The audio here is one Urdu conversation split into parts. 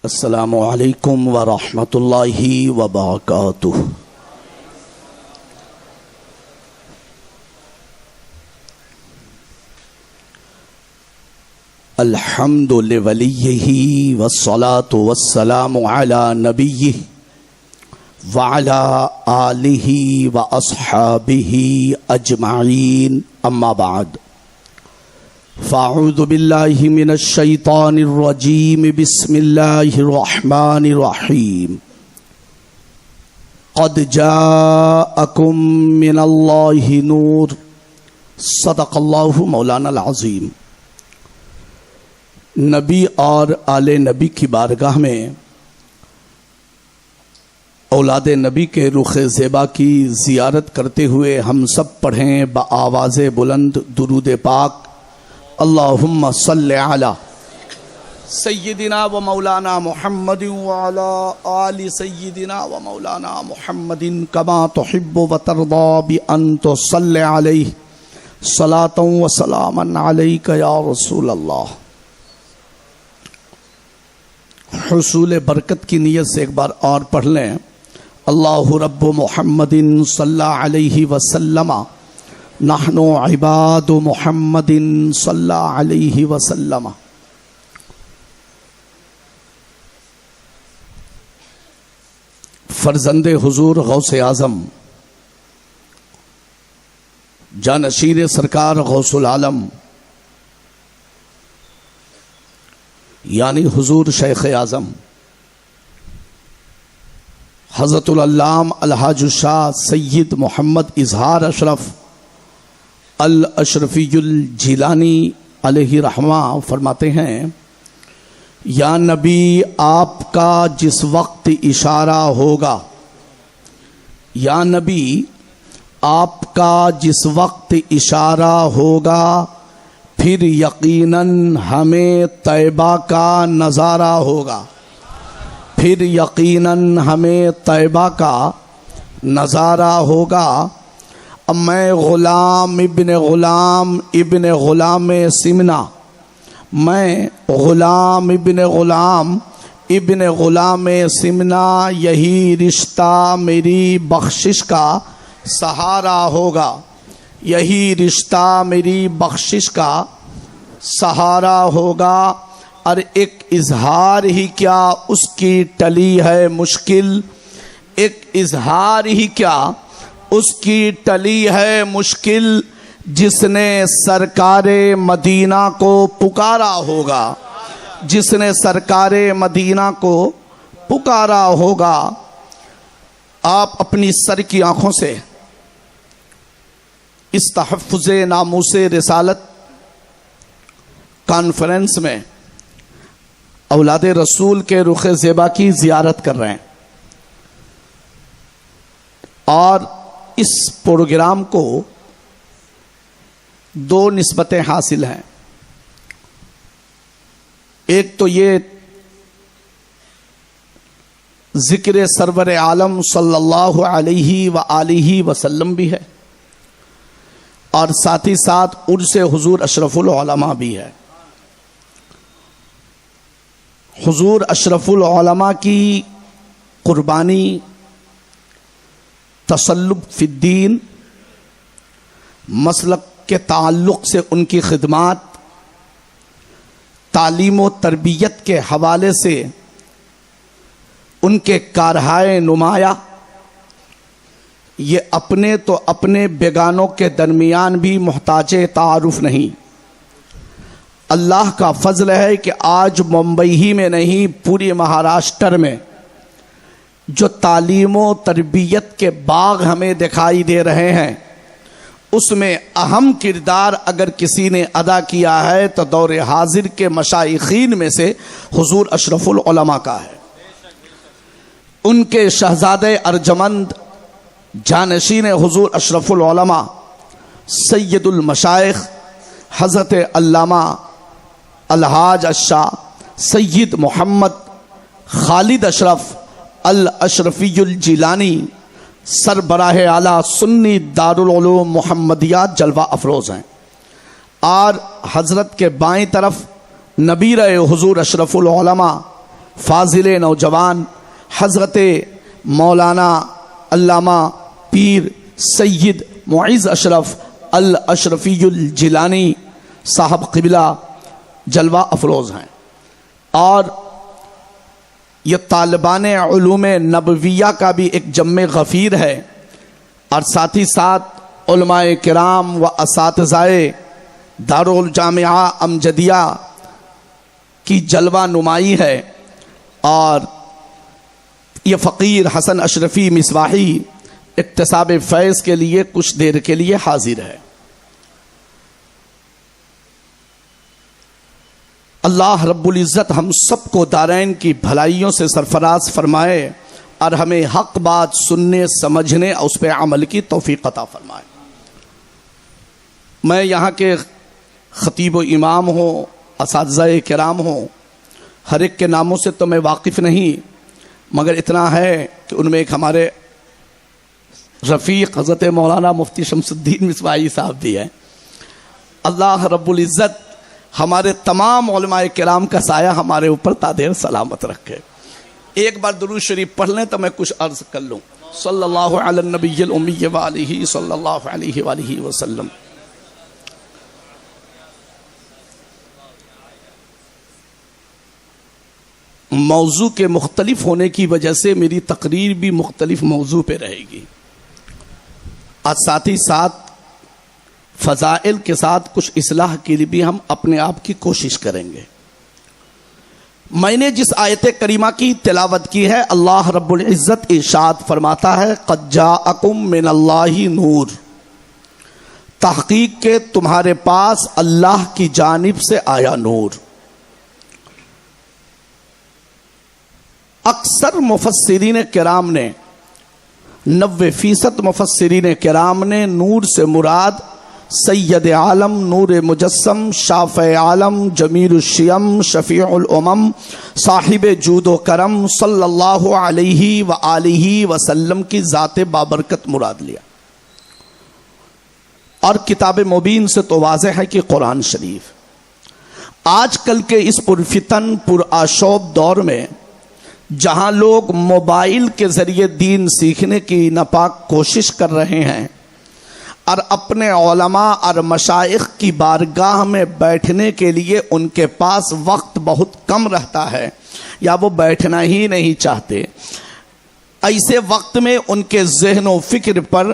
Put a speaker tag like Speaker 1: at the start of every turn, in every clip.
Speaker 1: السلام علیکم ورحمۃ اللہ وبرکاتہ۔ الحمد لولیہ والصلاة والسلام علی نبیہ وعلی آلہ واصحابہ اجمعین، اما بعد فاعوذ باللہ من الشیطان الرجیم، بسم اللہ الرحمن الرحیم۔ قد جاءکم من اللہ نور، صدق اللہ مولانا العظیم۔ نبی اور آل نبی کی بارگاہ میں اولاد نبی کے رخ زیبا کی زیارت کرتے ہوئے ہم سب پڑھیں بآواز بلند درود پاک، اللہم صلی علی سیدنا و مولانا محمد وعلی آل سیدنا و مولانا محمد کما تحب و ترضی بان تصلی علیہ صلاۃ و سلاما علیک یا رسول اللہ۔ حصول برکت کی نیت سے ایک بار اور پڑھ لیں، اللہ رب محمد صلی علیہ وسلم، نحن عباد محمد صلی علیہ وسلم۔ فرزند حضور غوث اعظم جانشیر سرکار غوث العالم یعنی حضور شیخ اعظم حضرت العلام الحاج شاہ سید محمد اظہار اشرف الاشرفی الجیلانی علیہ رحمہ فرماتے ہیں، یا نبی آپ کا جس وقت اشارہ ہوگا، یا نبی آپ کا جس وقت اشارہ ہوگا، پھر یقیناً ہمیں طیبہ کا نظارہ ہوگا، پھر یقیناً ہمیں طیبہ کا نظارہ ہوگا۔ اب میں غلام ابن غلام سمنا، میں غلام ابن غلام سمنا، یہی رشتہ میری بخشش کا سہارا ہوگا، یہی رشتہ میری بخشش کا سہارا ہوگا۔ اور ایک اظہار ہی کیا اس کی ٹلی ہے مشکل، ایک اظہار ہی کیا اس کی ٹلی ہے مشکل، جس نے سرکار مدینہ کو پکارا ہوگا، جس نے سرکار مدینہ کو پکارا ہوگا۔ آپ اپنی سر کی آنکھوں سے اس تحفظ ناموس رسالت کانفرنس میں اولاد رسول کے رخ زیبا کی زیارت کر رہے ہیں، اور اس پروگرام کو دو نسبتیں حاصل ہیں۔ ایک تو یہ ذکر سرور عالم صلی اللہ علیہ وآلہ وسلم بھی ہے، اور ساتھ ہی ساتھ عرس حضور اشرف العلماء بھی ہے۔ حضور اشرف العلماء کی قربانی، تسلب فی الدین، مسلک کے تعلق سے ان کی خدمات، تعلیم و تربیت کے حوالے سے ان کے کارہائے نمایاں، یہ اپنے تو اپنے بیگانوں کے درمیان بھی محتاج تعارف نہیں۔ اللہ کا فضل ہے کہ آج ممبئی ہی میں نہیں، پوری مہاراشٹر میں جو تعلیم و تربیت کے باغ ہمیں دکھائی دے رہے ہیں، اس میں اہم کردار اگر کسی نے ادا کیا ہے تو دور حاضر کے مشائخین میں سے حضور اشرف العلماء کا ہے۔ ان کے شہزادے ارجمند جانشین حضور اشرف العلماء سید المشائخ حضرت علامہ الحاج الشاہ سید محمد خالد اشرف الاشرفی الجیلانی سربراہ اعلیٰ سنی دارالعلوم محمدیات جلوہ افروز ہیں، اور حضرت کے بائیں طرف نبیر حضور اشرف العلماء فاضل نوجوان حضرت مولانا علامہ پیر سید معز اشرف الاشرفی الجیلانی صاحب قبلہ جلوہ افروز ہیں، اور یہ طالبان علوم نبویہ کا بھی ایک جم غفیر ہے، اور ساتھ ہی ساتھ علماء کرام و اساتذہ دارالجامعہ امجدیہ کی جلوہ نمائی ہے، اور یہ فقیر حسن اشرفی مصباحی اکتساب فیض کے لیے کچھ دیر کے لیے حاضر ہے۔ اللہ رب العزت ہم سب کو دارین کی بھلائیوں سے سرفراز فرمائے، اور ہمیں حق بات سننے سمجھنے اور اس پہ عمل کی توفیق عطا فرمائے۔ میں یہاں کے خطیب و امام ہوں، اساتذہ کرام ہوں، ہر ایک کے ناموں سے تو میں واقف نہیں، مگر اتنا ہے کہ ان میں ایک ہمارے رفیق حضرت مولانا مفتی شمس الدین مصباحی صاحب بھی ہیں۔ اللہ رب العزت ہمارے تمام علماء کرام کا سایہ ہمارے اوپر تادیر سلامت رکھے۔ ایک بار درود شریف پڑھ لیں تو میں کچھ عرض کر لوں۔ صلی اللہ علی النبی الامی وآلہ صلی اللہ علیہ وآلہ وسلم۔ موضوع کے مختلف ہونے کی وجہ سے میری تقریر بھی مختلف موضوع پہ رہے گی، اور ساتھ ہی ساتھ فضائل کے ساتھ کچھ اصلاح کے لیے بھی ہم اپنے آپ کی کوشش کریں گے۔ میں نے جس آیت کریمہ کی تلاوت کی ہے، اللہ رب العزت ارشاد فرماتا ہے قد جاءکم من اللہ نور، تحقیق کے تمہارے پاس اللہ کی جانب سے آیا نور۔ اکثر مفسرین کرام نے 90% مفسرین کرام نے نور سے مراد سید عالم، نور مجسم، شافع عالم، جمیل الشیم، شفیع الامم، صاحب جود و کرم صلی اللہ علیہ وآلہ وسلم کی ذات بابرکت مراد لیا، اور کتاب مبین سے تو واضح ہے کہ قرآن شریف۔ آج کل کے اس پرفتن پرآشوب دور میں جہاں لوگ موبائل کے ذریعے دین سیکھنے کی ناپاک کوشش کر رہے ہیں، اور اپنے علماء اور مشائخ کی بارگاہ میں بیٹھنے کے لیے ان کے پاس وقت بہت کم رہتا ہے، یا وہ بیٹھنا ہی نہیں چاہتے، ایسے وقت میں ان کے ذہن و فکر پر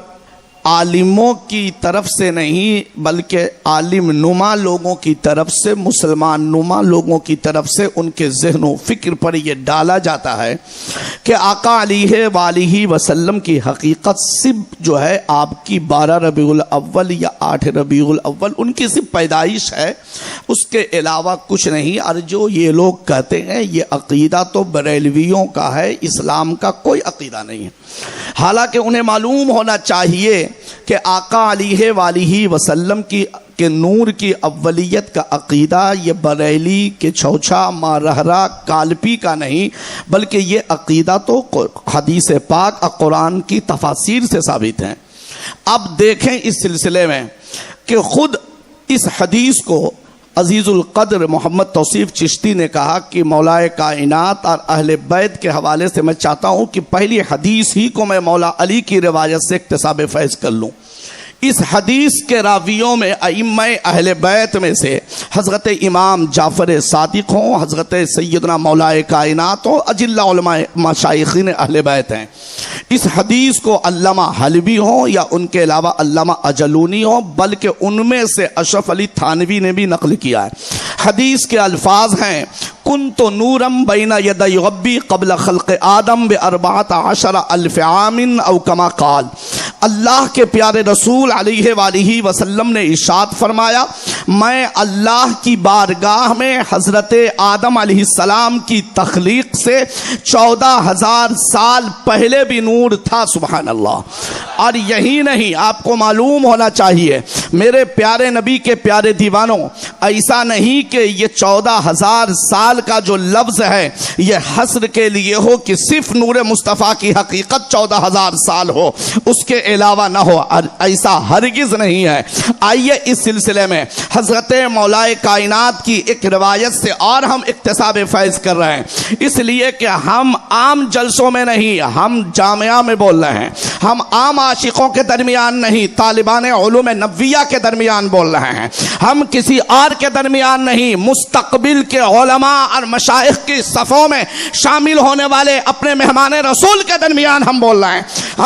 Speaker 1: عالموں کی طرف سے نہیں بلکہ عالم نما لوگوں کی طرف سے، مسلمان نما لوگوں کی طرف سے ان کے ذہن و فکر پر یہ ڈالا جاتا ہے کہ آقا علیہ وآلہ وسلم کی حقیقت صرف جو ہے آپ کی 12 ربیع الاول یا 8 ربیع الاول ان کی صرف پیدائش ہے، اس کے علاوہ کچھ نہیں۔ اور جو یہ لوگ کہتے ہیں یہ عقیدہ تو بریلویوں کا ہے، اسلام کا کوئی عقیدہ نہیں ہے، حالانکہ انہیں معلوم ہونا چاہیے کہ آقا علیہ وآلہ وسلم کے نور کی اولیت کا عقیدہ یہ بریلی کے چھوچا مارہرا کالپی کا نہیں، بلکہ یہ عقیدہ تو حدیث پاک اور قرآن کی تفاسیر سے ثابت ہے۔ اب دیکھیں اس سلسلے میں کہ خود اس حدیث کو عزیز القدر محمد توصیف چشتی نے کہا کہ مولائے کائنات اور اہل بیت کے حوالے سے میں چاہتا ہوں کہ پہلی حدیث ہی کو میں مولا علی کی روایت سے اکتساب فیض کر لوں۔ اس حدیث کے راویوں میں ائمہ اہل بیت میں سے حضرت امام جعفر صادق ہوں، حضرت سیدنا مولائے کائنات ہوں، اجلہ علماء مشائخین اہل بیت ہیں۔ اس حدیث کو علامہ حلبی ہوں یا ان کے علاوہ علامہ اجلونی ہوں، بلکہ ان میں سے اشرف علی تھانوی نے بھی نقل کیا ہے۔ حدیث کے الفاظ ہیں کنت نورم بین یدی ربی قبل خلق آدم ب14,000 عام او کما قال۔ اللہ کے پیارے رسول علیہ وآلہ وسلم نے ارشاد فرمایا میں اللہ کی بارگاہ میں حضرت آدم علیہ السلام کی تخلیق سے 14,000 سال پہلے بھی نور تھا۔ سبحان اللہ۔ اور یہی نہیں، آپ کو معلوم ہونا چاہیے میرے پیارے نبی کے پیارے دیوانوں، ایسا نہیں کہ یہ 14,000 سال کا جو لفظ ہے یہ حصر کے لیے ہو کہ صرف نور مصطفیٰ کی حقیقت 14,000 سال ہو، اس کے علاوہ نہ ہو، ایسا ہرگز نہیں ہے۔ آئیے اس سلسلے میں حضرت مولائے کائنات کی ایک روایت سے اور ہم اکتساب فیض کر رہے ہیں، اس لیے کہ ہم عام جلسوں میں نہیں، ہم جامعہ میں بول رہے ہیں، ہم عام عاشقوں کے درمیان نہیں، طالبان علوم نبویہ کے درمیان بول رہے ہیں، ہم کسی اور کے درمیان نہیں، مستقبل کے علماء اور مشائخ کی صفوں میں شامل ہونے والے اپنے مہمان رسول کے درمیان ہم بول رہے ہیں۔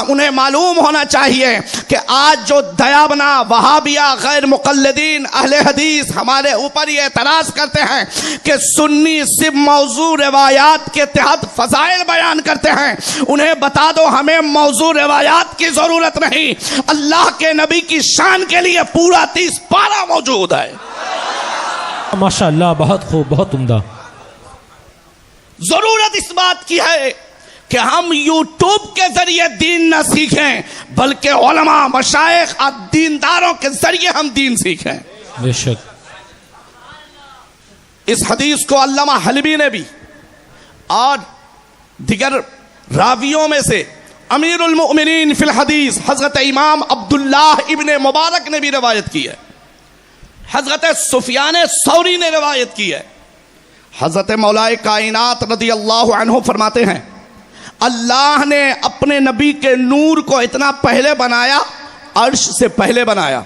Speaker 1: انہیں معلوم ہونا چاہیے کہ آج جو دیابنا وہابیہ غیر مقلدین اہل حدیث ہمارے اوپر یہ اعتراض کرتے ہیں کہ سنی صرف موضوع روایات کے تحت فضائل بیان کرتے ہیں، انہیں بتا دو ہمیں موضوع روایات کی ضرورت نہیں، اللہ کے نبی کی شان کے لیے پورا 30 پارہ موجود ہے۔
Speaker 2: ماشاءاللہ، بہت خوب، بہت عمدہ۔
Speaker 1: ضرورت اس بات کی ہے کہ ہم یوٹیوب کے ذریعے دین نہ سیکھیں بلکہ علماء مشائخ اور دینداروں کے ذریعے ہم دین سیکھیں۔
Speaker 2: بے شک
Speaker 1: اس حدیث کو علامہ حلبی نے بھی اور دیگر راویوں میں سے امیر المؤمنین فی الحدیث حضرت امام عبداللہ ابن مبارک نے بھی روایت کی ہے، حضرت سفیان ثوری نے روایت کی ہے۔ حضرت مولائے کائنات رضی اللہ عنہ فرماتے ہیں اللہ نے اپنے نبی کے نور کو اتنا پہلے بنایا، عرش سے پہلے بنایا،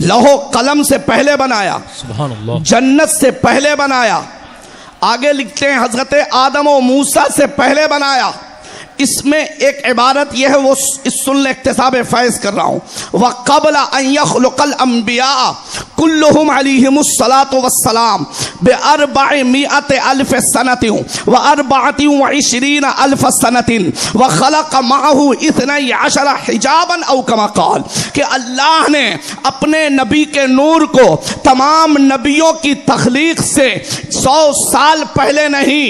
Speaker 1: لوح قلم سے پہلے بنایا،
Speaker 2: سبحان اللہ،
Speaker 1: جنت سے پہلے بنایا، آگے لکھتے ہیں حضرت آدم و موسیٰ سے پہلے بنایا۔ اس میں ایک عبارت یہ ہے، وہ اس سن اکتساب فیض کر رہا ہوں، وَقَبْلَ أَن يَخْلُقَ الْأَنْبِيَاءَ كُلُّهُمْ عَلَيْهِمُ الصَّلَاةُ وَالسَّلَامُ ب400,000 ألف سنة و24 ألف سنة وخلق معه 12 حجابا أو كما قال، کہ اللہ نے اپنے نبی کے نور کو تمام نبیوں کی تخلیق سے 100 سال پہلے نہیں،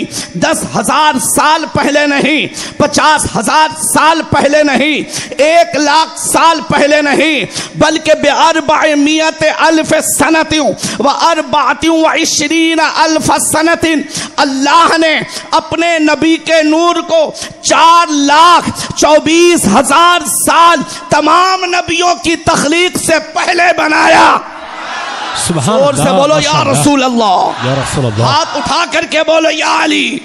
Speaker 1: 10,000 سال پہلے نہیں، 50,000 سال پہلے نہیں، 1,00,000 سال پہلے نہیں، بلکہ ب400 ألف سنة و24 ألف سنة اللہ نے اپنے نبی کے نور کو 4,24,000 سال تمام نبیوں کی تخلیق سے پہلے بنایا۔
Speaker 2: سبحان
Speaker 1: زور سے
Speaker 2: اللہ،
Speaker 1: بولو یا
Speaker 2: ماشاءاللہ،
Speaker 1: رسول اللہ،
Speaker 2: یا رسول اللہ،
Speaker 1: ہاتھ اٹھا کر کے بولو یا علی۔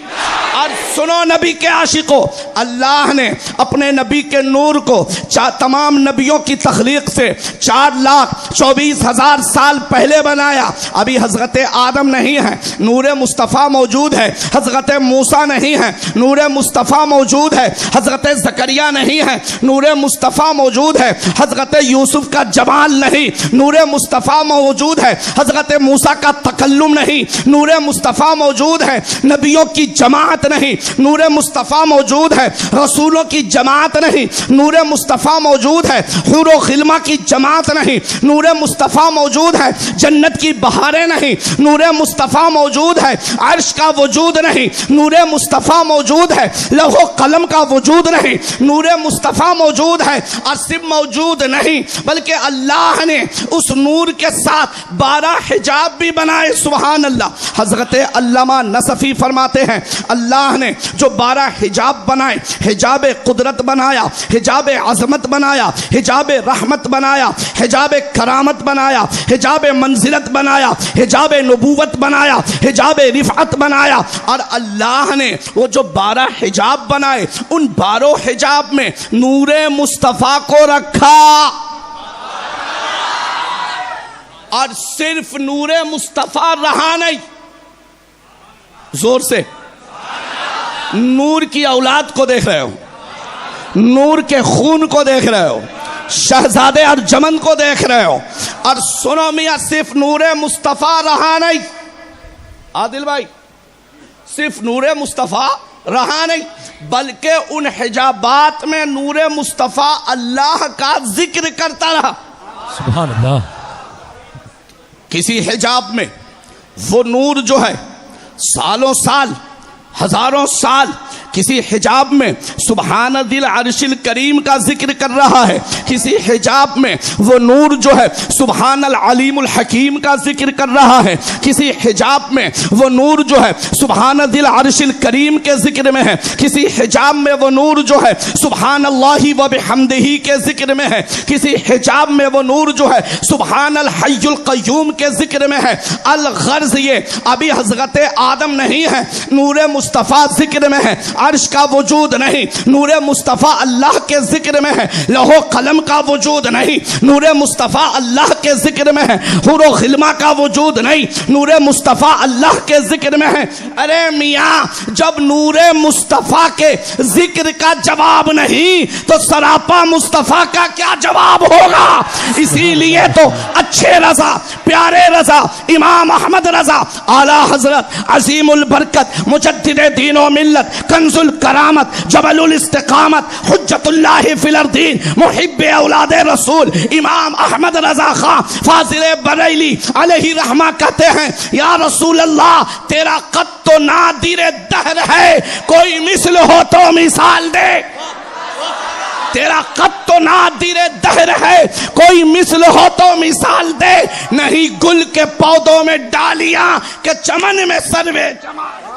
Speaker 1: اور سنو نبی کے عاشقوں، اللہ نے اپنے نبی کے نور کو تمام نبیوں کی تخلیق سے 4,24,000 سال پہلے بنایا۔ ابھی حضرت آدم نہیں ہے، نور مصطفیٰ موجود ہے، حضرت موسیٰ نہیں ہے، نور مصطفیٰ موجود ہے، حضرت زکریا نہیں ہے، نور مصطفیٰ موجود ہے، حضرت یوسف کا جمال نہیں، نور مصطفیٰ موجود ہے، حضرت موسیٰ کا تکلم نہیں، نور مصطفیٰ موجود ہے، نبیوں کی جماعت نہیں، نور مصطفیٰ موجود ہے، رسولوں کی جماعت نہیں، نور مصطفیٰ موجود ہے، حور و خلمہ کی جماعت نہیں، نور مصطفیٰ موجود ہے، جنت کی بہاریں نہیں، نور مصطفیٰ موجود ہے، عرش کا وجود نہیں، نور مصطفیٰ موجود ہے، لوح و قلم کا وجود نہیں، نور مصطفیٰ موجود ہے، اور صرف موجود نہیں بلکہ اللہ نے اس نور کے ساتھ 12 حجاب بھی بنائے۔ سبحان اللہ۔ حضرت علامہ نصفی فرماتے ہیں اللہ نے جو 12 حجاب بنائے، حجاب قدرت بنایا، حجاب عظمت بنایا، حجاب رحمت بنایا، حجاب کرامت بنایا، حجاب منزلت بنایا، حجاب نبوت بنایا، حجاب رفعت بنایا، اور اللہ نے وہ جو 12 حجاب بنائے ان 12 حجاب میں نور مصطفیٰ کو رکھا، اور صرف نور مصطفیٰ رہا نہیں، زور سے، نور کی اولاد کو دیکھ رہے ہو، نور کے خون کو دیکھ رہے ہو، شہزادے ارجمن کو دیکھ رہے ہو، اور سنو میاں صرف نور مصطفیٰ رہا نہیں، عادل بھائی، صرف نور مصطفیٰ رہا نہیں بلکہ ان حجابات میں نور مصطفیٰ اللہ کا ذکر کرتا رہا۔
Speaker 2: سبحان اللہ۔
Speaker 1: کسی حجاب میں وہ نور جو ہے سالوں سال، ہزاروں سال، کسی حجاب میں سبحان ذی العرش کریم کا ذکر کر رہا ہے، کسی حجاب میں وہ نور جو ہے سبحان العلیم الحکیم کا ذکر کر رہا ہے، کسی حجاب میں وہ نور جو ہے سبحان ذی العرش الکریم کے ذکر میں ہے، کسی حجاب میں وہ نور جو ہے سبحان اللہ و بحمدہ کے ذکر میں ہے، کسی حجاب میں وہ نور جو ہے سبحان الحی القیوم کے ذکر میں ہے۔ الغرض یہ ابھی حضرت آدم نہیں ہے، نور مصطفیٰ ذکر میں ہے، عرش کا وجود نہیں، نور مصطفیٰ اللہ کے ذکر میں ہے، لوح و قلم کا وجود نہیں، نور مصطفیٰ اللہ کے ذکر میں ہے، حور و غلمہ کا وجود نہیں، نور مصطفیٰ اللہ کے ذکر میں ہے۔ ارے میاں جب نور مصطفیٰ کے ذکر کا جواب نہیں تو سراپا مصطفیٰ کا کیا جواب ہوگا؟ اسی لیے تو اچھے رضا، پیارے رضا، امام احمد رضا اعلیٰ حضرت عظیم البرکت مجدد دین و ملت کنز الکرامت جبل الاستقامت حجت اللہ فی الارضین محب اولاد رسول امام احمد رضا خان فاضل بریلی علیہ رحمہ کہتے ہیں یا رسول اللہ تیرا قد تو نادر دہر ہے، کوئی مثل ہو تو مثال دے۔ تیرا قد تو نادر دہر ہے، کوئی مثل ہو تو مثال دے، نہیں گل کے پودوں میں ڈالیاں کہ چمن میں سروے جمال۔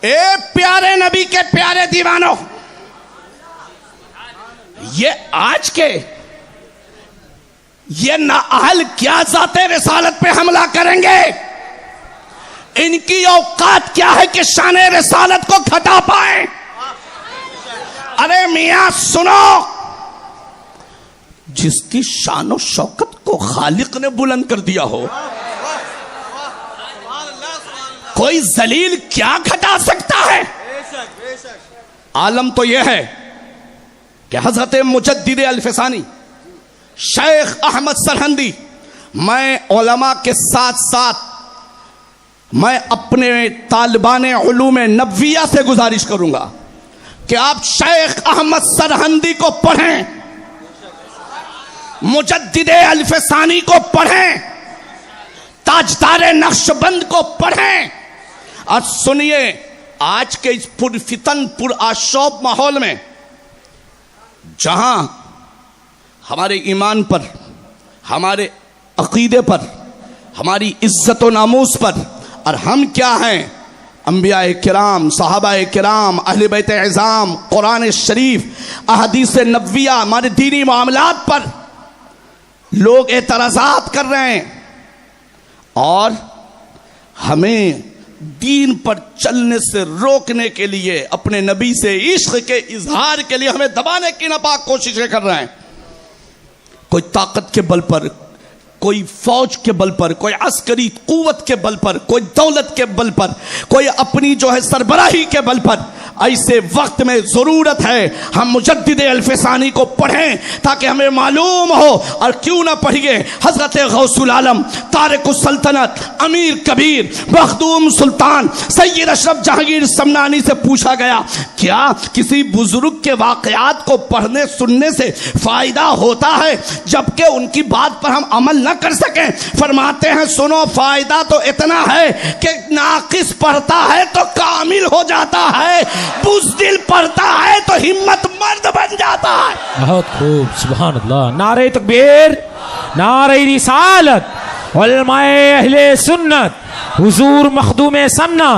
Speaker 1: اے پیارے نبی کے پیارے دیوانوں، یہ آج کے یہ نااہل کیا ذات رسالت پہ حملہ کریں گے؟ ان کی اوقات کیا ہے کہ شان رسالت کو گھٹا پائیں؟ ارے میاں سنو، جس کی شان و شوکت کو خالق نے بلند کر دیا ہو کوئی ذلیل کیا گھٹا سکتا ہے؟ عالم تو یہ ہے کہ حضرت مجدد الفسانی شیخ احمد سرہندی، میں علماء کے ساتھ ساتھ میں اپنے طالبان علوم نبویہ سے گزارش کروں گا کہ آپ شیخ احمد سرہندی کو پڑھیں، مجدد الفسانی کو پڑھیں، تاجدار نقشبند کو پڑھیں، اور سنیے آج کے اس پرفتن پر آشوب ماحول میں جہاں ہمارے ایمان پر، ہمارے عقیدے پر، ہماری عزت و ناموس پر، اور ہم کیا ہیں، انبیاء کرام، صحابہ کرام، اہل بیت اعظام، قرآن شریف، احادیث نبویہ، ہمارے دینی معاملات پر لوگ اعتراضات کر رہے ہیں، اور ہمیں دین پر چلنے سے روکنے کے لیے، اپنے نبی سے عشق کے اظہار کے لیے ہمیں دبانے کی ناپاک کوششیں کر رہے ہیں۔ کوئی طاقت کے بل پر، کوئی فوج کے بل پر، کوئی عسکری قوت کے بل پر، کوئی دولت کے بل پر، کوئی اپنی جو ہے سربراہی کے بل پر۔ ایسے وقت میں ضرورت ہے ہم مجدد الفسانی کو پڑھیں تاکہ ہمیں معلوم ہو، اور کیوں نہ پڑھیے حضرت غوث العالم تارک السلطنت امیر کبیر مخدوم سلطان سید اشرف جہانگیر سمنانی سے پوچھا گیا کیا کسی بزرگ کے واقعات کو پڑھنے سننے سے فائدہ ہوتا ہے جبکہ ان کی بات پر ہم عمل نہ کر سکیں؟ فرماتے ہیں سنو، فائدہ تو اتنا ہے کہ ناقص پڑھتا ہے تو کامل ہو جاتا ہے، بزدل پڑھتا ہے تو ہمت مرد بن جاتا ہے۔
Speaker 2: بہت خوب، سبحان اللہ، نعرہ تکبیر، نعرہ رسالت، علماء اہل سنت، حضور مخدوم سمنا،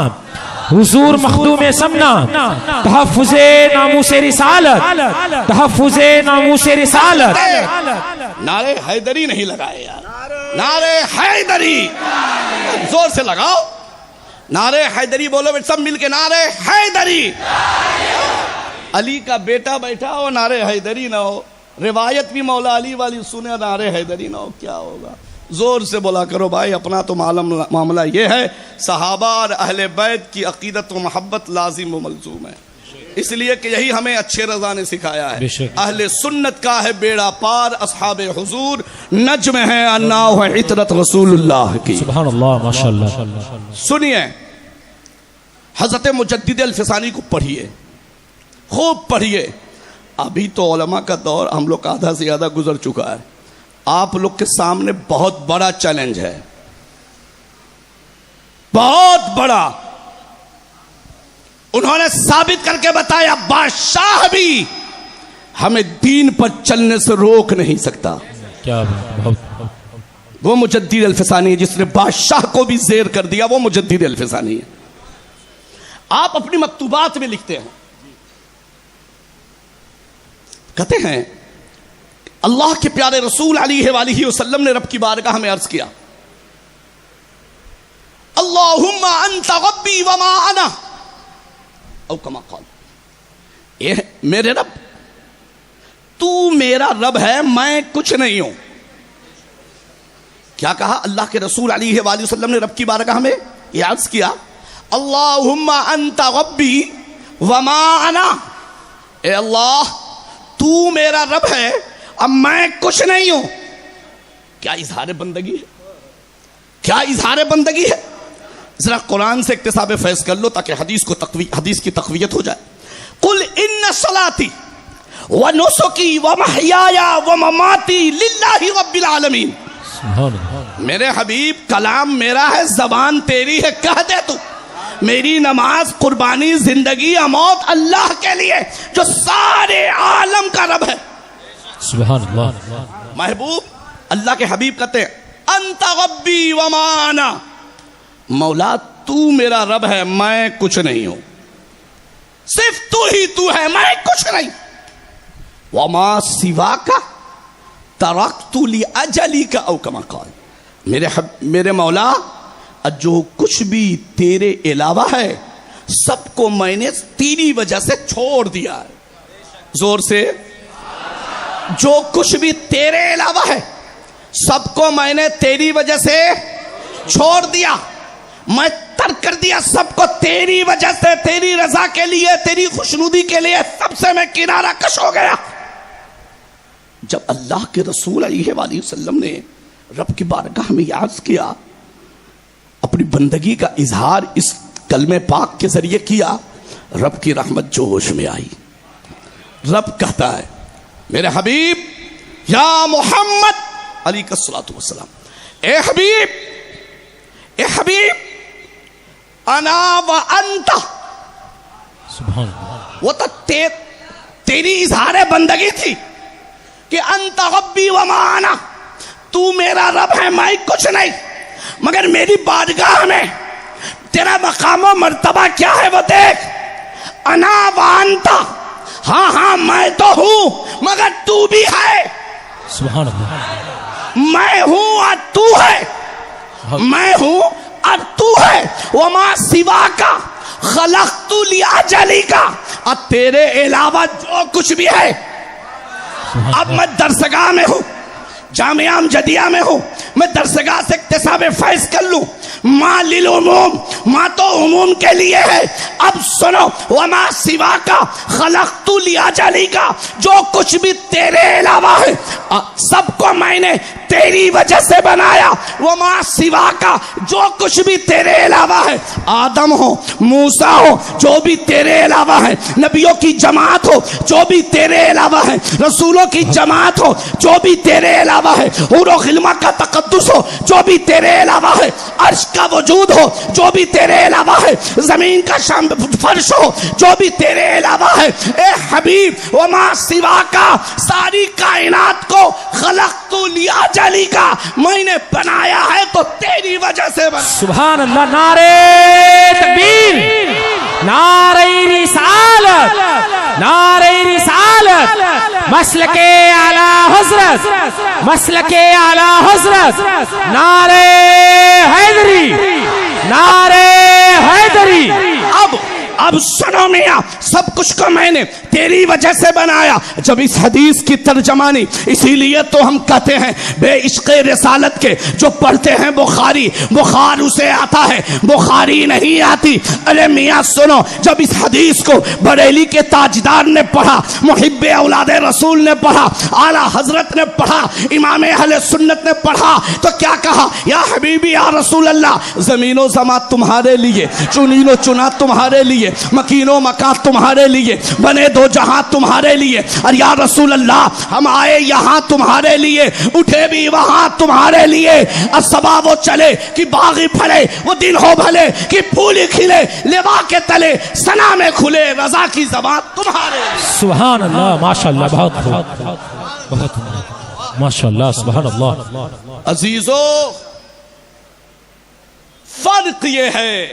Speaker 2: حضور مخدوم سمنا، تحفظ ناموس رسالت، تحفظ ناموس رسالت۔
Speaker 1: نعرہ حیدری نہیں لگائے یار، نعرہ حیدری زور سے لگاؤ، نعرہ حیدری بولو بیٹا سب مل کے، نعرہ حیدری۔ علی کا بیٹا بیٹھا ہو نعرہ حیدری نہ ہو، روایت بھی مولا علی والی سنے نعرہ حیدری نہ ہو، کیا ہوگا؟ زور سے بولا کرو بھائی، اپنا تو معاملہ یہ ہے، صحابہ اور اہل بیت کی عقیدت و محبت لازم و ملزوم ہے، اس لیے کہ یہی ہمیں اچھے رضا نے سکھایا ہے۔ اہل سنت کا ہے بیڑا پار، اصحاب حضور نجم ہے، اناؤ ہے عطرت رسول اللہ کی۔
Speaker 2: سبحان اللہ، ماشاءاللہ۔
Speaker 1: سنیے، حضرت مجدد الفسانی کو پڑھیے، خوب پڑھیے. ابھی تو علماء کا دور ہم لوگ کا آدھا سے زیادہ گزر چکا ہے. آپ لوگ کے سامنے بہت بڑا چیلنج ہے, بہت بڑا. انہوں نے ثابت کر کے بتایا بادشاہ بھی ہمیں دین پر چلنے سے روک نہیں سکتا.
Speaker 2: کیا
Speaker 1: وہ مجدد الفسانی ہے جس نے بادشاہ کو بھی زیر کر دیا, وہ مجدد الفسانی ہے. آپ اپنی مکتوبات میں لکھتے ہیں, کہتے ہیں اللہ کے پیارے رسول علیہ وآلہ وسلم نے رب کی بارگاہ میں عرض کیا اللہم انت ربی وما انا, او کما قال, اے میرے رب تو میرا رب ہے, میں کچھ نہیں ہوں. کیا کہا اللہ کے رسول علیہ وآلہ وسلم نے رب کی بارگاہ میں یہ عرض کیا اللہم انت ربی وما انا, اے اللہ تو میرا رب ہے اب میں کچھ نہیں ہوں. کیا اظہار بندگی ہے, کیا اظہار بندگی ہے. ذرا قرآن سے اکتساب فیض کر لو تاکہ حدیث کی تقویت ہو جائے. قل ان صلاتی ونسکی ومحیای ومماتی للہ رب العالمین. میرے حبیب کلام میرا ہے, زبان تیری ہے, کہہ دے تو میری نماز قربانی زندگی موت اللہ کے لیے جو سارے عالم کا رب ہے.
Speaker 2: سبحان اللہ.
Speaker 1: محبوب اللہ کے حبیب کہتے ہیں انت ربی وما انا, مولا تو میرا رب ہے میں کچھ نہیں ہوں, صرف تو ہی تو ہے میں کچھ نہیں. وما سواک ترکت لاجلک او کما قال, میرے مولا جو کچھ بھی تیرے علاوہ ہے سب کو میں نے تیری وجہ سے چھوڑ دیا ہے. زور سے, جو کچھ بھی تیرے علاوہ ہے سب کو میں نے تیری وجہ سے چھوڑ دیا, میں ترک کر دیا سب کو تیری وجہ سے, تیری رضا کے لیے, تیری خوشنودی کے لیے, سب سے میں کنارہ کش ہو گیا. جب اللہ کے رسول علیہ وآلہ وسلم نے رب کی بارگاہ میں عرض کیا, اپنی بندگی کا اظہار اس کلمہ پاک کے ذریعے کیا, رب کی رحمت جوش میں آئی. رب کہتا ہے میرے حبیب یا محمد علیہ الصلوۃ والسلام, اے حبیب, اے حبیب انا و انت,
Speaker 2: سبحان اللہ.
Speaker 1: وہ تو تیری اظہار بندگی تھی کہ انت ربی وما انا, تو میرا رب ہے میں کچھ نہیں, مگر میری بارگاہ میں تیرا مقام و مرتبہ کیا ہے وہ دیکھ. انا و انت, ہاں میں تو ہوں مگر تو بھی ہے.
Speaker 2: سبحان اللہ.
Speaker 1: میں ہوں اور تو ہے, میں ہوں اور تو ہے. وما سواک خلقت لاجلک, اور تیرے علاوہ جو کچھ بھی ہے. اب میں درسگاہ میں ہوں, جامعہ امجدیہ میں ہوں, میں درسگاہ سے اکتساب فیض کر لوں. ماں للعموم, ماں تو عموم کے لیے ہے. اب سنو, وما سواک خلقت لاجلک, جو کچھ بھی تیرے علاوہ ہے سب کو میں نے تیری وجہ سے بنایا. وما سواک, جو کچھ بھی تیرے علاوہ ہے, آدم ہو, موسیٰ ہو, جو بھی تیرے علاوہ ہے, نبیوں کی جماعت ہو جو بھی تیرے علاوہ ہے, رسولوں کی جماعت ہو جو بھی تیرے علاوہ ہے, حور و غلمہ کا تقدس ہو جو بھی تیرے علاوہ ہے, عرش کا وجود ہو جو بھی تیرے علاوہ ہے, زمین کا فرش ہو جو بھی تیرے علاوہ ہے. اے حبیب وما سواک, ساری کائنات کو خلقت لاجلک, میں نے بنایا ہے تو تیری وجہ سے بنا.
Speaker 2: سبحان اللہ. نعرہ تکبیر, نعرہ رسالت, نعرہ رسالت, مسلک اعلی حضرت, مسلک اعلی حضرت, نعرہ حیدری, نعرہ حیدری. اب سنو میاں, سب کچھ کو میں نے تیری وجہ سے بنایا. جب اس حدیث کی ترجمانی, اسی لیے تو ہم کہتے ہیں بے عشق رسالت کے جو پڑھتے ہیں بخاری, بخار اسے آتا ہے, بخاری نہیں آتی. ارے میاں سنو, جب اس حدیث کو بریلی کے تاجدار نے پڑھا, محب اولاد رسول نے پڑھا, اعلیٰ حضرت نے پڑھا, امام اہل سنت نے پڑھا, تو کیا کہا, یا حبیبی یا رسول اللہ, زمین و زمان تمہارے لیے, چنین و چنا تمہارے لیے,
Speaker 1: لیے, مکین و مکان تمہارے لیے, بنے دو جہاں تمہارے لیے, اور یا رسول اللہ ہم آئے یہاں تمہارے لیے, اٹھے بھی وہاں تمہارے لیے. الصبا وہ چلے کہ باغی پھلے, وہ دن ہو بھلے کہ پھولی کھلے, لوا کے تلے سنا میں کھلے, رضا کی زبان تمہارے لیے.
Speaker 2: سبحان اللہ, ماشاءاللہ, بہت ماشاءاللہ, سبحان اللہ.
Speaker 1: عزیزو فرق یہ ہے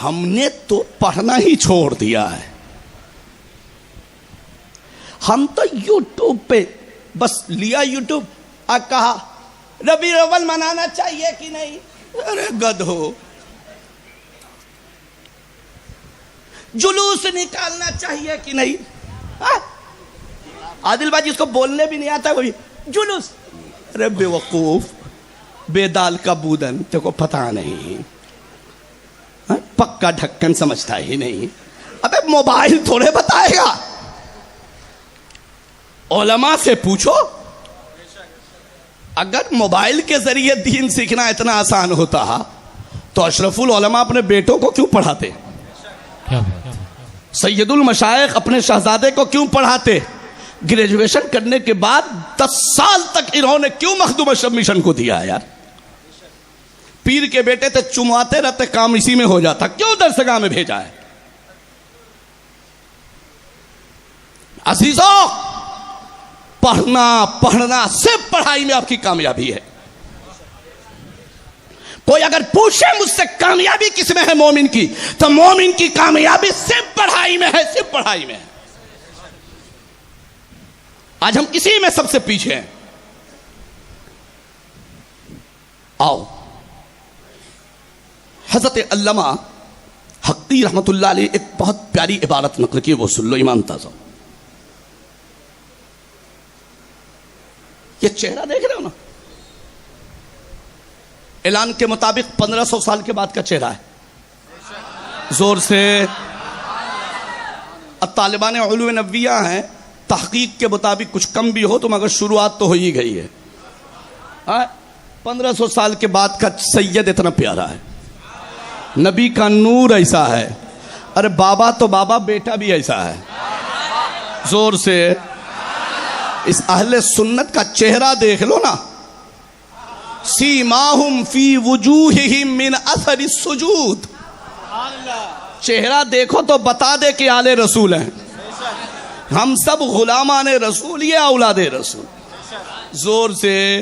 Speaker 1: ہم نے تو پڑھنا ہی چھوڑ دیا ہے. ہم تو یوٹیوب پہ بس لیا یوٹیوب اور کہا ربیع الاول منانا چاہیے کہ نہیں. ارے گدھو, جلوس نکالنا چاہیے کہ نہیں. عادل بھائی جس کو بولنے بھی نہیں آتا وہی جلوس. ارے بے وقوف, بے دال کا بودن, تے کو پتہ نہیں, پکا ڈھکن سمجھتا ہی نہیں. ابے موبائل تھوڑے بتائے گا, علماء سے پوچھو. اگر موبائل کے ذریعے دین سیکھنا اتنا آسان ہوتا تو اشرف العلماء اپنے بیٹوں کو کیوں پڑھاتے, سید المشائخ اپنے شہزادے کو کیوں پڑھاتے, گریجویشن کرنے کے بعد 10 سال تک انہوں نے کیوں مخدوم مشن کو دیا ہے یار. پیر کے بیٹے تھے, چمواتے رہتے, کام اسی میں ہو جاتا, کیوں درسگاہ میں بھیجا ہے. عزیزو پڑھنا صرف پڑھائی میں آپ کی کامیابی ہے. کوئی اگر پوچھے مجھ سے کامیابی کس میں ہے مومن کی, تو مومن کی کامیابی صرف پڑھائی میں ہے, صرف پڑھائی میں ہے. آج ہم اسی میں سب سے پیچھے ہیں. آؤ حضرت علامہ حقی رحمت اللہ علیہ ایک بہت پیاری عبارت نقل کی, وہ سن لو ایمان تازہ. یہ چہرہ دیکھ رہے ہو نا, اعلان کے مطابق 1500 سال کے بعد کا چہرہ ہے. زور سے. اب طالبان علوم نبویہ ہیں, تحقیق کے مطابق کچھ کم بھی ہو تو مگر شروعات تو ہو ہی گئی ہے. 1500 سال کے بعد کا سید اتنا پیارا ہے, نبی کا نور ایسا ہے. ارے بابا تو بابا, بیٹا بھی ایسا ہے. زور سے. اس اہل سنت کا چہرہ دیکھ لو نا, سیماہم فی وجوہہم من اثر السجود. چہرہ دیکھو تو بتا دے کہ آل رسول ہیں. ہم سب غلامان رسول, یہ اولاد رسول. زور سے.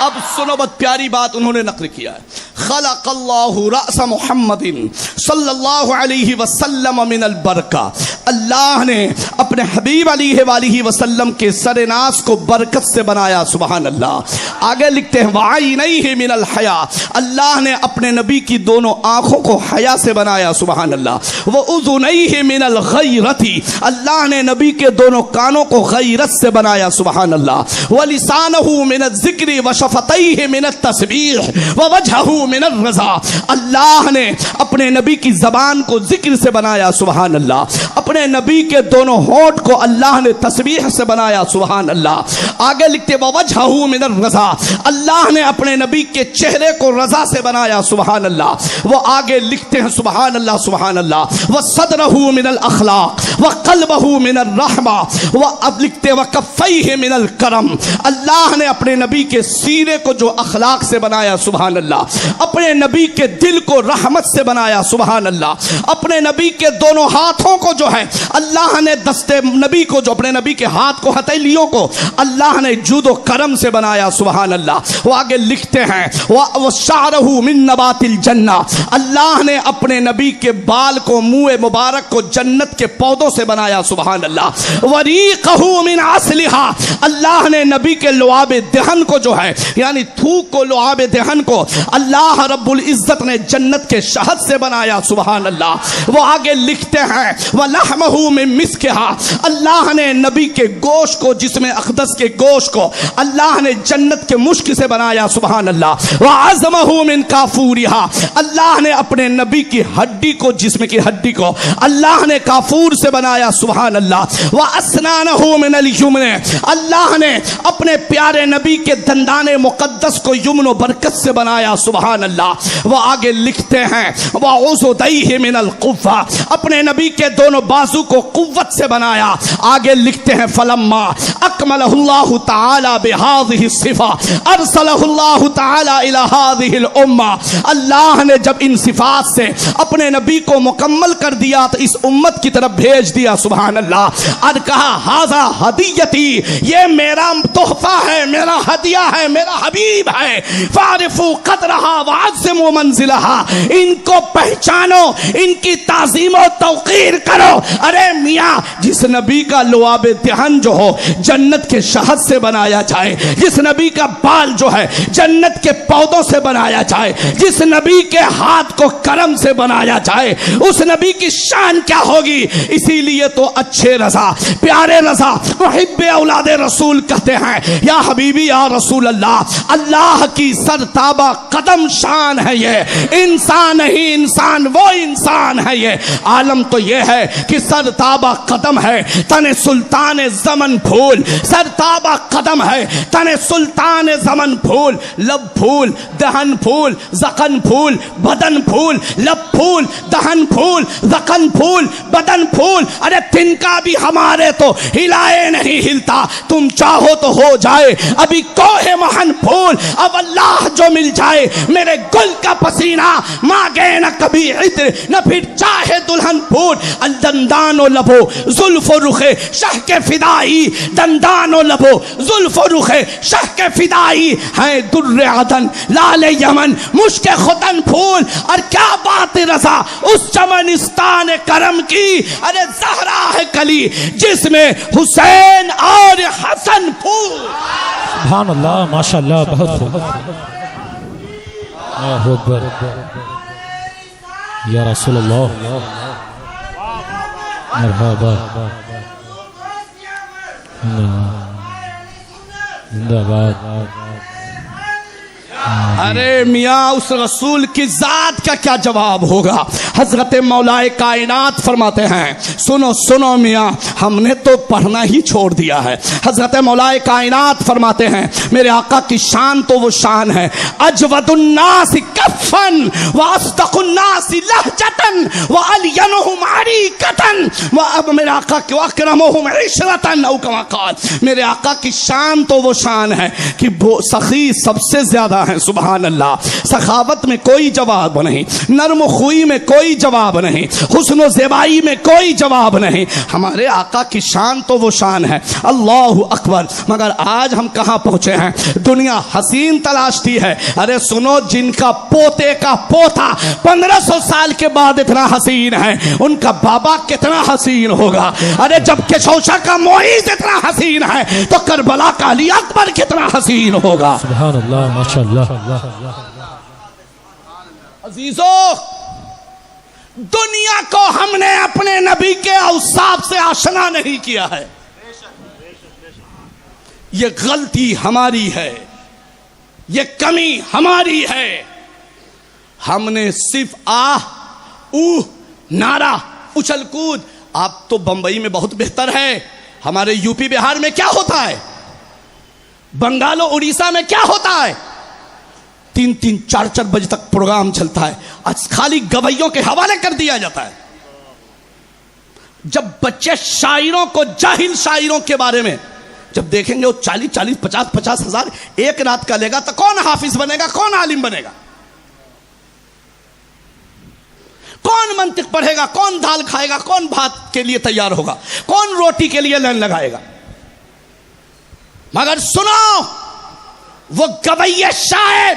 Speaker 1: اب سنو, بہت پیاری بات انہوں نے نقل کیا ہے. خلق اللہ رأس محمد صلی اللہ علیہ وسلم من البرکہ. اللہ نے اپنے حبیب علیہ وآلہ وسلم کے سر ناز کو برکت سے بنایا. سبحان اللہ. آگے لکھتے ہیں وعینیہ من الحیا. اللہ نے اپنے نبی کی دونوں آنکھوں کو حیا سے بنایا. سبحان اللہ. واذنیہ من الغیرۃ. اللہ نے نبی کے دونوں کانوں کو غیرت سے بنایا. سبحان اللہ. ولسانہ من الذکر وشفتیہ من التسبیح ووجہہ من الرضا. اللہ نے اپنے نبی کی زبان کو ذکر سے بنایا. سبحان اللہ. اپنے نبی کے دونوں ہونٹ کو اللہ نے تسبیح سے بنایا. سبحان اللہ. آگے لکھتے ووجہہ من الرضا. اللہ نے اپنے نبی کے چہرے کو رضا سے بنایا. سبحان اللہ. وہ آگے لکھتے ہیں سبحان اللہ سبحان اللہ. وصدرہ من الاخلاق وقلبہ من الرحمہ. وہ اب لکھتے وکفیہ من الکرم. اللہ نے اپنے نبی کے سینے کو جو اخلاق سے بنایا. سبحان اللہ. اپنے نبی کے دل کو رحمت سے بنایا. سبحان اللہ. اپنے نبی کے دونوں ہاتھوں کو جو ہے اللہ نے دستے نبی کو, جو اپنے نبی کے ہاتھ کو, ہتھیلیوں کو اللہ نے جود و کرم سے بنایا. سبحان اللہ. وہ آگے لکھتے ہیں وَشَعْرَهُ مِن نَبَاتِ الْجَنَّةِ. اللہ نے اپنے نبی کے بال کو, منہ مبارک کو جنت کے پودوں سے بنایا. سبحان اللہ. وَرِيقَهُ مِنْ عَسْلِهَا. اللہ نے نبی کے لعاب دہن کو جو ہے یعنی تھوک کو, لعاب دہن کو اللہ رب العزت نے جنت کے شہد سے بنایا. سبحان اللہ. وہ آگے لکھتے ہیں وَلَحْمَهُ مِن مِسْكِهَا. اللہ نے نبی کے گوشت کو, جسم اقدس کے گوشت کو اللہ نے جنت کے مشک سے بنایا. سبحان اللہ. وَعَظْمَهُ مِن كَافُورِهَا. اللہ نے اپنے نبی کی ہڈی کو, جسم کی ہڈی کو اللہ نے کافور سے بنایا. سبحان اللہ. وَأَسْنَانَهُ مِنَ الْيُمْنِ, اللہ نے اپنے پیارے نبی کے دندان مقدس کو یمن و برکت سے بنایا. سبحان اللہ. وہ آگے لکھتے ہیں وَعُضُدَيْهِ مِنَ الْقُوَّةِ, اپنے نبی کے دونوں بازو کو قوت سے بنایا. آگے لکھتے ہیں فَلَمَّا أَكْمَلَهُ اللَّهُ تَعَالَى بِهَذِهِ الصِّفَةِ أَرْسَلَهُ اللَّهُ تَعَالَى إِلَى هَذِهِ الْأُمَّةِ, اللہ نے جب ان صفات سے اپنے نبی کو مکمل کر دیا تو اس امت کی طرف بھیج دیا. سبحان اللہ. اور کہا ھذا ہدیتی, یہ میرا تحفہ ہے, میرا ہدیہ ہے, میرا حبیب ہے. فاعرفوا قدرها وعظموا منزلها, ان کو پہچانو, ان کی تعظیم و توقیر کرو. ارے میاں, جس نبی کا لعاب دہن جو ہو جنت کے شہد سے بنایا جائے, جس نبی کا بال جو ہے جنت کے پودوں سے بنایا جائے, جس نبی کے ہاتھ کو کرم سے بنایا جائے, اس نبی کی شان کیا ہوگی. اسی لیے تو اچھے رضا, پیارے رضا, محب اولاد رسول کہتے ہیں یا حبیبی یا رسول اللہ, اللہ کی سرتابہ قدم شان ہے یہ, انسان نہیں انسان, وہ انسان ہے یہ. عالم تو یہ ہے کہ سرتابہ قدم ہے تن سلطان زمن پھول, سرتابہ قدم ہے تن سلطان زمن پھول. لب پھول, دہن پھول, زخن پھول, بدن پھول, لب پھول, دہن پھول, زخن پھول, بدن پھول. ارے تنکا بھی ہمارے تو ہلائے نہیں ہلتا, تم چاہو تو ہو جائے ابھی کوہ مہن پھول. اب اللہ جو مل جائے میرے گل کا پسینہ مانگے نہ کبھی عطر, نہ پھر چاہے دلہن پھول. الدندان و لبو زلف و رخ شہ کے فدائی, دندان و لبو زلف و رخ شہ کے فدائی ہیں در عدن لال یمن مشک ختن پھول. اور کیا بات رضا اس چمنستان کرم کی, ارے زہرا ہے کلی جس میں حسین اور حسن پھول.
Speaker 2: سبحان اللہ, ماشاء اللہ, بہت خوب. اللہ اکبر یا رسول اللہ, مرحبا, زندہ باد.
Speaker 1: ارے میاں اس رسول کی ذات کا کیا جواب ہوگا. حضرت مولائے کائنات فرماتے ہیں سنو سنو میاں, ہم نے تو پڑھنا ہی چھوڑ دیا ہے. حضرت مولائے کائنات فرماتے ہیں میرے آقا کی شان تو وہ شان ہے, اجود الناس کفن واصدق الناس لہجتن والینہم عریکتن, اب میرے آقا کی واکرمہم عشرتن او کما قال. میرے آقا کی شان تو وہ شان ہے کہ وہ سخی سب سے زیادہ ہیں. سبحان اللہ. سخاوت میں کوئی جواب نہیں, نرم خوئی میں کوئی جواب نہیں, حسن و زیبائی میں کوئی جواب نہیں. ہمارے آقا کی شان تو وہ شان ہے. اللہ اکبر. مگر آج ہم کہاں پہنچے ہیں, دنیا حسین تلاشتی ہے. ارے سنو, جن کا پوتے کا پوتا 1500 سال کے بعد اتنا حسین ہے, ان کا بابا کتنا حسین ہوگا. ارے جب کشوشا کا معیز اتنا حسین ہے تو کربلا کا علی اکبر کتنا حسین ہوگا.
Speaker 2: سبحان اللہ, ماشاء اللہ.
Speaker 1: عزیزو, دنیا کو ہم نے اپنے نبی کے اوصاف سے آشنا نہیں کیا ہے. یہ غلطی ہماری ہے, یہ کمی ہماری ہے. ہم نے صرف آہ اوہ نعرہ اچھل کود. آپ تو بمبئی میں بہت بہتر ہے, ہمارے یو پی بہار میں کیا ہوتا ہے, بنگال و اڑیسہ میں کیا ہوتا ہے, 3-3 4-4 بجے تک پروگرام چلتا ہے. آج خالی گویوں کے حوالے کر دیا جاتا ہے. جب بچے شاعروں کو, جاہل شاعروں کے بارے میں جب دیکھیں گے وہ 40-40 50-50 ہزار ایک رات کا لے گا, تو کون حافظ بنے گا, کون عالم بنے گا, کون منطق پڑھے گا, کون دال کھائے گا, کون بھات کے لیے تیار ہوگا, کون روٹی کے لیے لائن لگائے گا. مگر سنو, وہ گویے شاعر,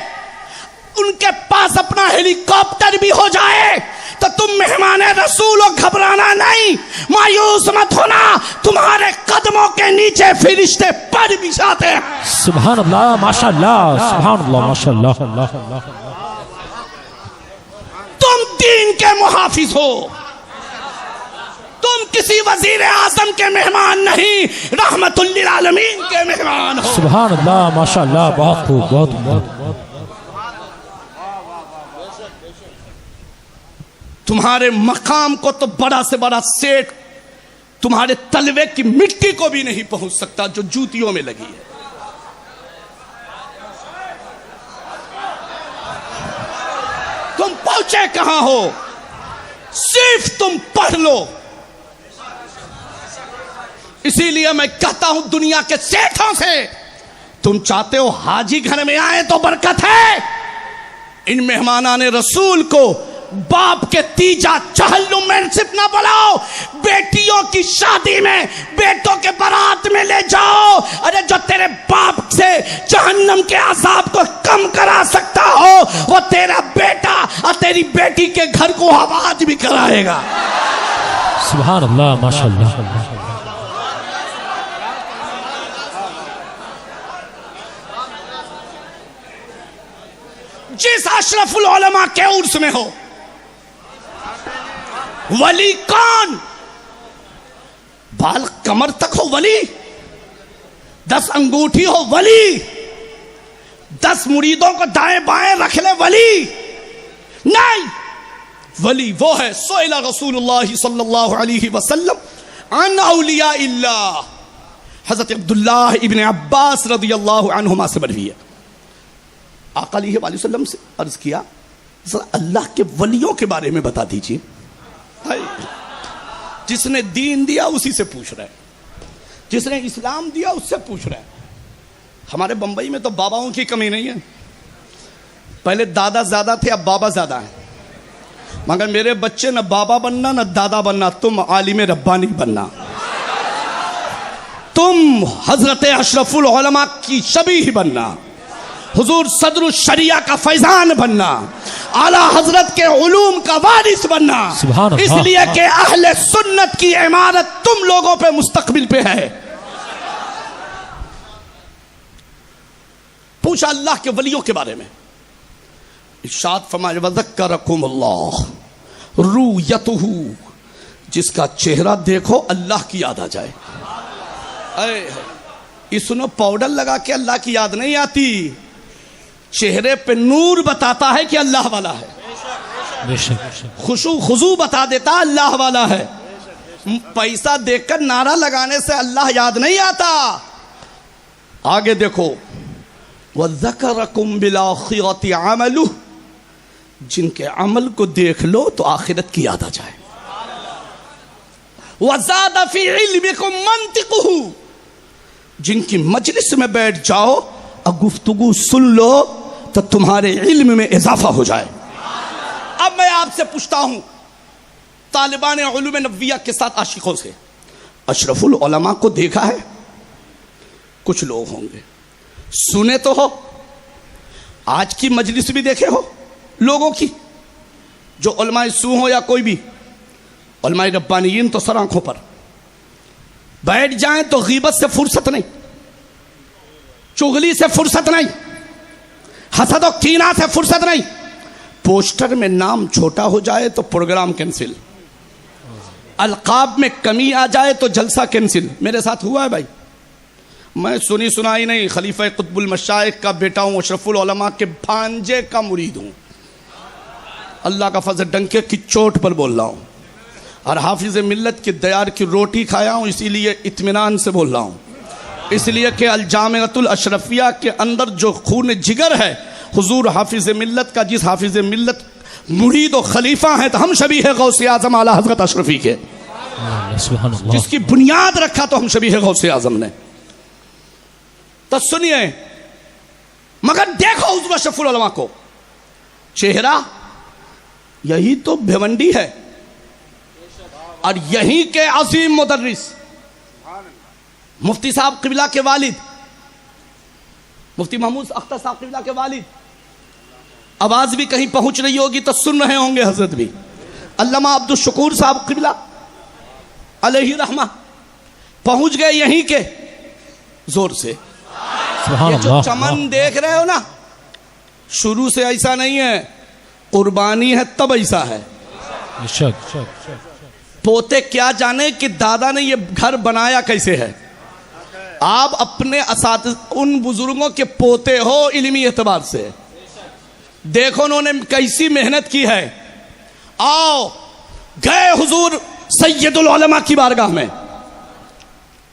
Speaker 1: ان کے پاس اپنا ہیلی کاپٹر بھی ہو جائے تو تم مہمان رسول ہو, گھبرانا نہیں, مایوس مت ہونا, تمہارے قدموں کے نیچے فرشتے پر بچھاتے ہیں.
Speaker 2: سبحان اللہ, ماشاء اللہ, سبحان اللہ, ماشاء اللہ.
Speaker 1: تم دین کے محافظ ہو, تم کسی وزیر اعظم کے مہمان نہیں, رحمت للعالمین کے مہمان ہو.
Speaker 2: سبحان اللہ, ماشاء اللہ, بہت خوب, بہت.
Speaker 1: تمہارے مقام کو تو بڑا سے بڑا سیٹ تمہارے تلوے کی مٹی کو بھی نہیں پہنچ سکتا جو جوتیوں میں لگی ہے. تم پہنچے کہاں ہو؟ صرف تم پڑھ لو. اسی لیے میں کہتا ہوں دنیا کے سیٹھوں سے، تم چاہتے ہو حاجی گھر میں آئے تو برکت ہے، ان مہمانان رسول کو باپ کے تیجا چہلم میں صرف نہ بلاؤ، بیٹیوں کی شادی میں، بیٹوں کے بارات میں لے جاؤ. ارے جو تیرے باپ سے جہنم کے عذاب کو کم کرا سکتا ہو وہ تیرا بیٹا اور تیری بیٹی کے گھر کو آباد بھی کرائے گا.
Speaker 2: سبحان اللہ، ماشاءاللہ.
Speaker 1: جس اشرف العلماء کے عرس میں ہو، ولی کون؟ بال کمر تک ہو ولی، 10 انگوٹھی ہو ولی، 10 مریدوں کو دائیں بائیں رکھ لے ولی نہیں. ولی وہ ہے سئل رسول اللہ صلی اللہ علیہ وسلم عن اولیاء اللہ. حضرت عبداللہ ابن عباس رضی اللہ عنہما سے مروی ہے، آقا علیہ وآلہ وسلم سے عرض کیا اللہ کے ولیوں کے بارے میں بتا دیجئے. جس نے دین دیا اسی سے پوچھ رہے، جس نے اسلام دیا اس سے پوچھ رہے. ہمارے بمبئی میں تو باباؤں کی کمی نہیں ہے، پہلے دادا زیادہ تھے اب بابا زیادہ ہیں، مگر میرے بچے نہ بابا بننا نہ دادا بننا، تم عالم ربانی بننا، تم حضرت اشرف العلماء کی شبیہ بننا، حضور صدر الشریعہ کا فیضان بننا، اعلیٰ حضرت کے علوم کا وارث بننا. اس لیے کہ اہل سنت کی عمارت تم لوگوں پہ مستقبل پہ ہے. پوچھا اللہ کے ولیوں کے بارے میں، ارشاد فرمایا وذکرکم اللہ رؤیتہ، جس کا چہرہ دیکھو اللہ کی یاد آ جائے. اس نے پاؤڈر لگا کے اللہ کی یاد نہیں آتی، چہرے پہ نور بتاتا ہے کہ اللہ والا ہے، خشوع خضوع بتا دیتا اللہ والا ہے. پیسہ دیکھ کر نعرہ لگانے سے اللہ یاد نہیں آتا. آگے دیکھو وَذَكَرَكُمْ بِالْآخِرَةِ عَمَلُهُ، جن کے عمل کو دیکھ لو تو آخرت کی یاد آ جائے. وَزَادَ فِي عِلْمِكُمْ مَنْطِقُهُ، جن کی مجلس میں بیٹھ جاؤ اور گفتگو سن لو تو تمہارے علم میں اضافہ ہو جائے. اب میں آپ سے پوچھتا ہوں طالبان علوم نبویہ کے ساتھ عاشقوں سے، اشرف العلماء کو دیکھا ہے؟ کچھ لوگ ہوں گے. سنے تو ہو، آج کی مجلس بھی دیکھے ہو لوگوں کی، جو علماء سو ہو یا کوئی بھی علماء ربانیین تو سر آنکھوں پر بیٹھ جائیں تو غیبت سے فرصت نہیں، چغلی سے فرصت نہیں، حسد و کینہ سے فرصت نہیں. پوسٹر میں نام چھوٹا ہو جائے تو پروگرام کینسل، القاب میں کمی آ جائے تو جلسہ کینسل. میرے ساتھ ہوا ہے بھائی، میں سنی سنائی نہیں، خلیفہ قطب المشائخ کا بیٹا ہوں، اشرف العلماء کے بھانجے کا مرید ہوں. اللہ کا فضل، ڈنکے کی چوٹ پر بول رہا ہوں، اور حافظ ملت کی دیار کی روٹی کھایا ہوں، اسی لیے اطمینان سے بول رہا ہوں. اس لیے کہ الجامعۃ الاشرفیہ کے اندر جو خون جگر ہے حضور حافظ ملت کا، جس حافظ ملت مرید و خلیفہ ہیں تو ہم شبیہ غوث اعظم اعلیٰ حضرت اشرفی کے، جس کی بنیاد رکھا تو ہم شبیہ غوث اعظم نے. تو سنیے، مگر دیکھو حضور اشرف العلماء کو، چہرہ یہی تو بھیونڈی ہے، اور یہی کے عظیم مدرس مفتی صاحب قبلہ کے والد، مفتی محمود اختر صاحب قبلہ کے والد. آواز بھی کہیں پہنچ رہی ہوگی تو سن رہے ہوں گے حضرت بھی. علامہ عبد الشکور صاحب قبلہ علیہ رحمہ پہنچ گئے یہیں کے زور سے. یہ جو چمن دیکھ رہے ہو نا، شروع سے ایسا نہیں ہے، قربانی ہے تب ایسا ہے. پوتے کیا جانے کہ دادا نے یہ گھر بنایا کیسے ہے. آپ اپنے اساتذہ ان بزرگوں کے پوتے ہو علمی اعتبار سے، دیکھو انہوں نے کیسی محنت کی ہے. آؤ گئے حضور سید العلماء کی بارگاہ میں،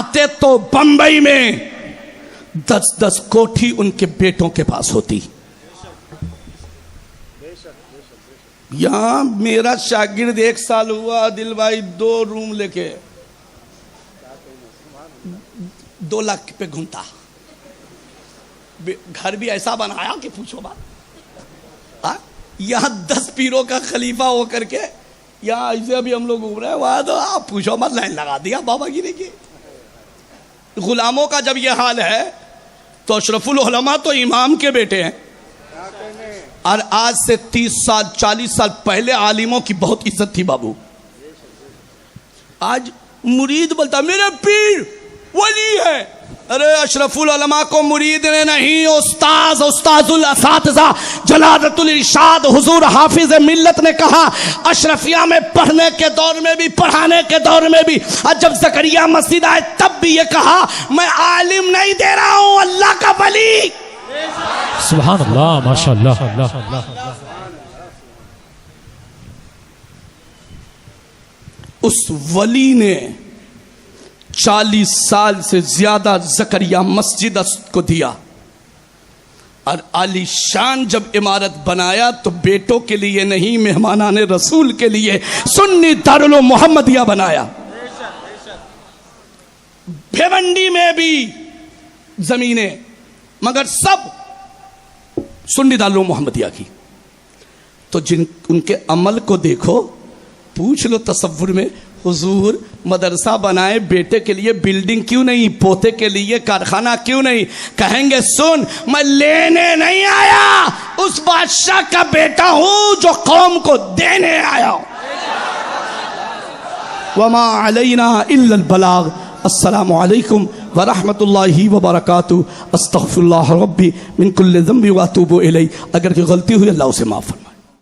Speaker 1: چاہتے تو بمبئی میں 10 کوٹھی ان کے بیٹوں کے پاس ہوتی. یہاں میرا شاگرد 1 سال ہوا دل بھائی 2 روم لے کے 2 لاکھ پہ گھومتا. گھر بھی ایسا بنایا کہ پوچھو بات. یہاں 10 پیروں کا خلیفہ ہو کر کے یہاں ایسے ابھی ہم لوگ گھوم رہے ہیں. وہاں تو آپ پوچھو مت لائن لگا دیا بابا گیری کی. غلاموں کا جب یہ حال ہے تو اشرف العلماء تو امام کے بیٹے ہیں. اور آج سے 30 سال 40 سال پہلے عالموں کی بہت عزت تھی بابو. آج مرید بولتا میرے پیر ولی ہے. ارے اشرف العلماء کو مرید نے نہیں، استاذ الاساتذہ جلالت الارشاد حضور حافظ ملت نے کہا اشرفیہ میں پڑھنے کے دور میں بھی پڑھانے کے دور میں بھی. اور جب زکریا مسجد آئے تب بھی یہ کہا میں عالم نہیں دے رہا ہوں، اللہ کا ولی.
Speaker 2: سبحان اللہ ماشاءاللہ.
Speaker 1: اس ولی نے 40 سال سے زیادہ زکریا مسجد کو دیا. اور عالی شان جب عمارت بنایا تو بیٹوں کے لیے نہیں، مہمانان رسول کے لیے سنی دارالعلوم محمدیہ بنایا. بھیونڈی میں بھی زمینیں، مگر سب سنی دارالعلوم محمدیہ کی. تو ان کے عمل کو دیکھو، پوچھ لو تصور میں حضور مدرسہ بنائے بیٹے کے لیے، بلڈنگ کیوں نہیں؟ پوتے کے لیے کارخانہ کیوں نہیں؟ کہیں گے سن میں لینے نہیں آیا، اس بادشاہ کا بیٹا ہوں جو قوم کو دینے آیا ہوں. وما علینا الا البلاغ. السلام علیکم ورحمۃ اللہ وبرکاتہ. استغفر اللہ ربی من کل ذنب واتوب الیہ. اگر کوئی غلطی ہوئی اللہ اسے معاف فرمائے.